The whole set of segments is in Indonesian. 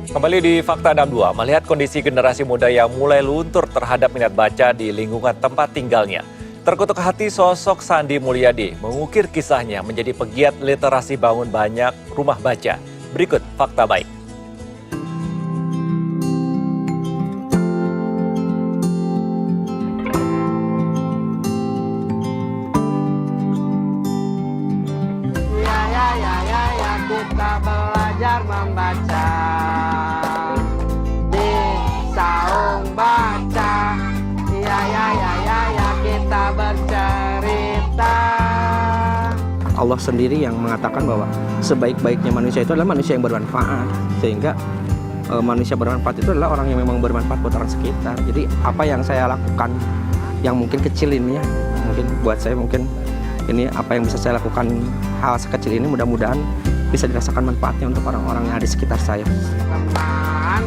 Kembali di Fakta 62, melihat kondisi generasi muda yang mulai luntur terhadap minat baca di lingkungan tempat tinggalnya. Terkutuk hati sosok Sandi Mulyadi mengukir kisahnya menjadi pegiat literasi bangun banyak rumah baca. Berikut Fakta Baik. Kita belajar membaca di saung baca. Ya kita bercerita. Allah sendiri yang mengatakan bahwa sebaik-baiknya manusia itu adalah manusia yang bermanfaat. Sehingga manusia bermanfaat itu adalah orang yang memang bermanfaat buat orang sekitar. Jadi apa yang saya lakukan yang mungkin kecil ini ya, mungkin buat saya mungkin ini apa yang bisa saya lakukan, hal sekecil ini mudah-mudahan bisa dirasakan manfaatnya untuk orang-orang yang ada di sekitar saya. Teman,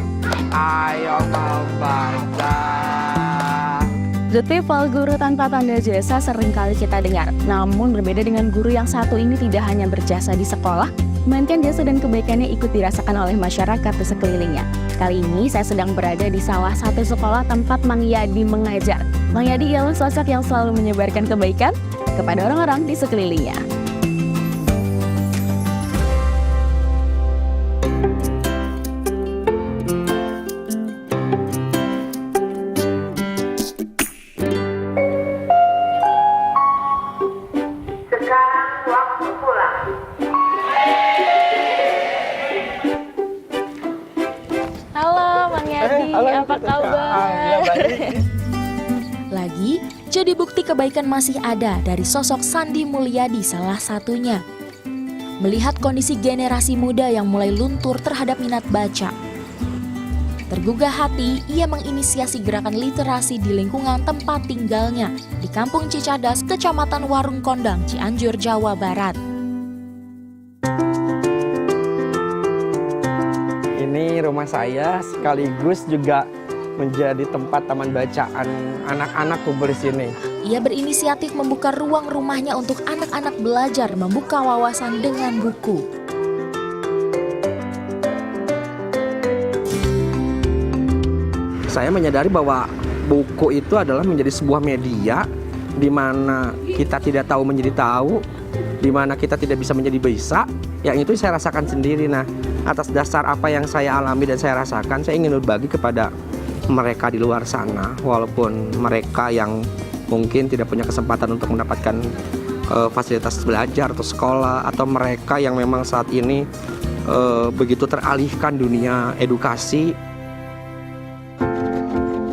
ayo membaca. Detik guru tanpa tanda jasa seringkali kita dengar. Namun berbeda dengan guru yang satu ini tidak hanya berjasa di sekolah, melainkan jasa dan kebaikannya ikut dirasakan oleh masyarakat di sekelilingnya. Kali ini saya sedang berada di salah satu sekolah tempat Mang Yadi mengajar. Mang Yadi ialah sosok yang selalu menyebarkan kebaikan kepada orang-orang di sekelilingnya. Apa kabar? Lagi, jadi bukti kebaikan masih ada dari sosok Sandi Mulyadi salah satunya. Melihat kondisi generasi muda yang mulai luntur terhadap minat baca. Tergugah hati, ia menginisiasi gerakan literasi di lingkungan tempat tinggalnya di Kampung Cicadas, Kecamatan Warung Kondang, Cianjur, Jawa Barat. Ini rumah saya sekaligus juga menjadi tempat taman bacaan anak-anak kumpul di sini. Ia berinisiatif membuka ruang rumahnya untuk anak-anak belajar membuka wawasan dengan buku. Saya menyadari bahwa buku itu adalah menjadi sebuah media di mana kita tidak tahu menjadi tahu, di mana kita tidak bisa menjadi bisa. Yang itu saya rasakan sendiri. Nah, atas dasar apa yang saya alami dan saya rasakan, saya ingin berbagi kepada mereka di luar sana, walaupun mereka yang mungkin tidak punya kesempatan untuk mendapatkan fasilitas belajar atau sekolah, atau mereka yang memang saat ini begitu teralihkan dunia edukasi.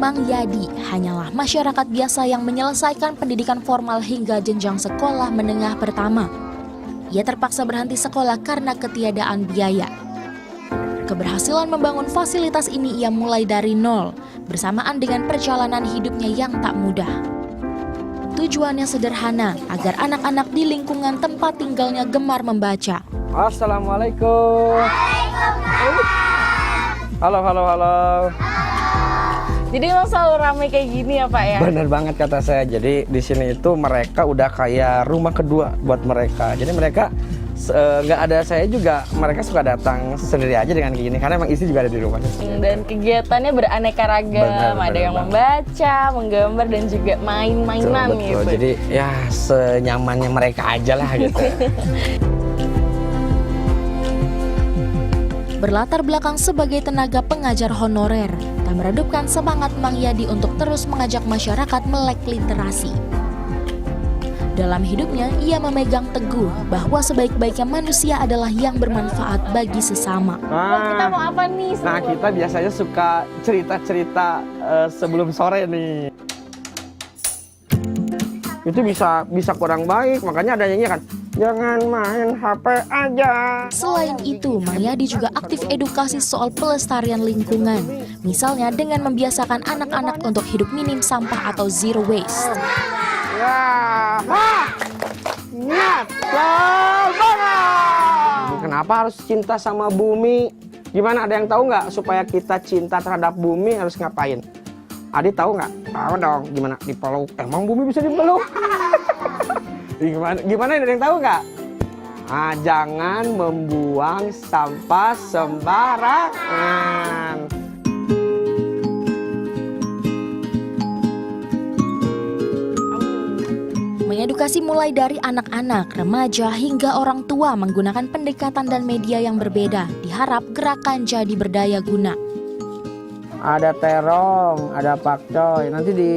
Mang Yadi hanyalah masyarakat biasa yang menyelesaikan pendidikan formal hingga jenjang sekolah menengah pertama. Ia terpaksa berhenti sekolah karena ketiadaan biaya. Keberhasilan membangun fasilitas ini ia mulai dari nol, bersamaan dengan perjalanan hidupnya yang tak mudah. Tujuannya sederhana, agar anak-anak di lingkungan tempat tinggalnya gemar membaca. Assalamualaikum. Halo. Jadi emang selalu ramai kayak gini ya Pak ya? Bener banget kata saya. Jadi di sini itu mereka udah kayak rumah kedua buat mereka. Jadi mereka nggak ada saya juga, mereka suka datang sendiri aja dengan gini karena emang isi juga ada di rumah. Dan kegiatannya beraneka ragam, ada yang membaca, menggambar dan juga main-mainan betul. gitu. Jadi ya senyamannya mereka aja lah gitu. Berlatar belakang sebagai tenaga pengajar honorer, tak meredupkan semangat Mang Yadi untuk terus mengajak masyarakat melek literasi. Dalam hidupnya, ia memegang teguh bahwa sebaik-baiknya manusia adalah yang bermanfaat bagi sesama. Kita mau apa nih? Nah, kita biasanya suka cerita-cerita sebelum sore nih. Itu bisa kurang baik, makanya ada nyanyi kan, jangan main HP aja. Selain itu, Mang Yadi juga aktif edukasi soal pelestarian lingkungan. Misalnya dengan membiasakan anak-anak untuk hidup minim sampah atau zero waste. Kenapa harus cinta sama bumi? Gimana, ada yang tahu nggak supaya kita cinta terhadap bumi harus ngapain? Adi tahu nggak? Tahu dong. Gimana? Dipeluk. Emang bumi bisa dipeluk? Gimana? Ada yang tahu nggak? Jangan membuang sampah sembarangan. Mengedukasi mulai dari anak-anak, remaja, hingga orang tua menggunakan pendekatan dan media yang berbeda. Diharap gerakan jadi berdaya guna. Ada terong, ada pakcoy, nanti di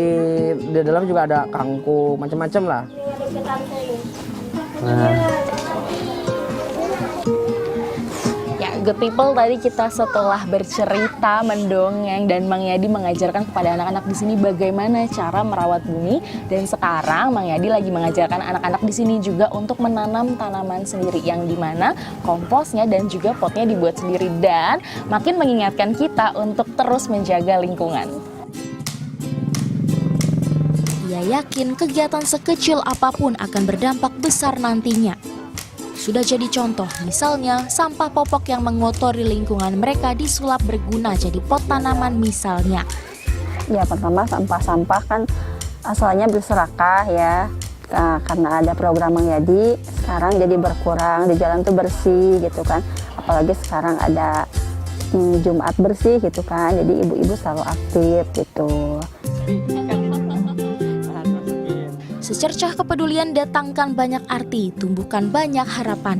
dalam juga ada kangkung, macam-macam lah. Ya, good people, tadi kita setelah bercerita, mendongeng, dan Mang Yadi mengajarkan kepada anak-anak di sini bagaimana cara merawat bumi. Dan sekarang Mang Yadi lagi mengajarkan anak-anak di sini juga untuk menanam tanaman sendiri, yang dimana komposnya dan juga potnya dibuat sendiri, dan makin mengingatkan kita untuk terus menjaga lingkungan. Ia yakin kegiatan sekecil apapun akan berdampak besar nantinya. Sudah jadi contoh, misalnya sampah popok yang mengotori lingkungan mereka disulap berguna jadi pot tanaman misalnya. Ya, pertama sampah-sampah kan asalnya berserakah ya, karena ada program Mang Yadi sekarang jadi berkurang, di jalan tuh bersih gitu kan. Apalagi sekarang ada Jumat bersih gitu kan, jadi ibu-ibu selalu aktif gitu. Secercah kepedulian datangkan banyak arti, tumbuhkan banyak harapan.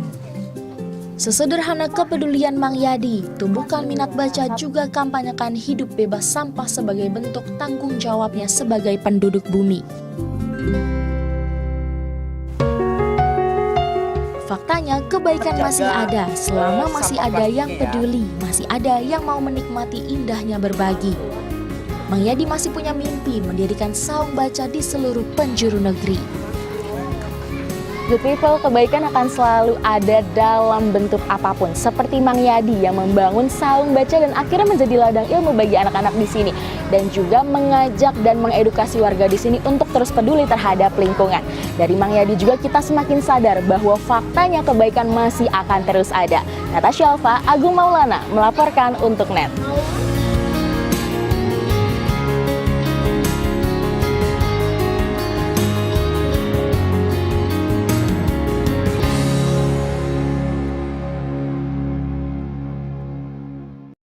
Sesederhana kepedulian Mang Yadi, tumbuhkan minat baca, juga kampanyekan hidup bebas sampah sebagai bentuk tanggung jawabnya sebagai penduduk bumi. Faktanya kebaikan masih ada, selama masih ada yang peduli, masih ada yang mau menikmati indahnya berbagi. Mang Yadi masih punya mimpi mendirikan saung baca di seluruh penjuru negeri. Good people, kebaikan akan selalu ada dalam bentuk apapun. Seperti Mang Yadi yang membangun saung baca dan akhirnya menjadi ladang ilmu bagi anak-anak di sini. Dan juga mengajak dan mengedukasi warga di sini untuk terus peduli terhadap lingkungan. Dari Mang Yadi juga kita semakin sadar bahwa faktanya kebaikan masih akan terus ada. Natasha Alfa, Agung Maulana melaporkan untuk NET.